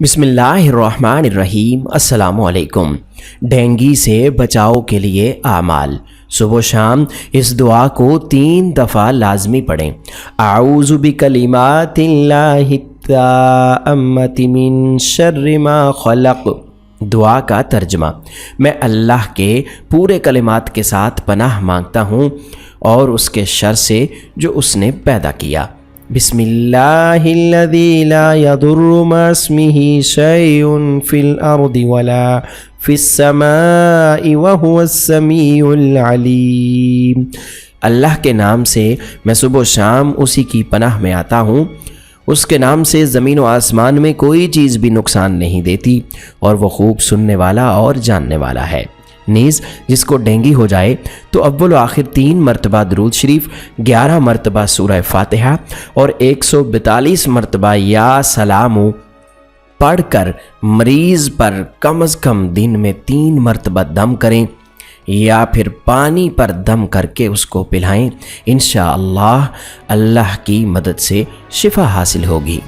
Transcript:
بسم اللہ الرحمن الرحیم۔ السلام علیکم۔ ڈینگی سے بچاؤ کے لیے اعمال۔ صبح و شام اس دعا کو 3 دفعہ لازمی پڑھیں۔ اعوذ بکلمات اللہ التامۃ من شر ما خلق۔ دعا کا ترجمہ: میں اللہ کے پورے کلمات کے ساتھ پناہ مانگتا ہوں اور اس کے شر سے جو اس نے پیدا کیا۔ بسم اللہ الذی لا یضر مع اسمہ شیء فی الارض ولا فی السماء وہو السمیع العلیم۔ اللہ کے نام سے میں صبح و شام اسی کی پناہ میں آتا ہوں۔ اس کے نام سے زمین و آسمان میں کوئی چیز بھی نقصان نہیں دیتی اور وہ خوب سننے والا اور جاننے والا ہے۔ نیز جس کو ڈینگی ہو جائے تو اول و آخر 3 مرتبہ درود شریف، 11 مرتبہ سورہ فاتحہ اور 142 مرتبہ یا سلام پڑھ کر مریض پر کم از کم دن میں 3 مرتبہ دم کریں یا پھر پانی پر دم کر کے اس کو پلائیں۔ انشاءاللہ اللہ کی مدد سے شفا حاصل ہوگی۔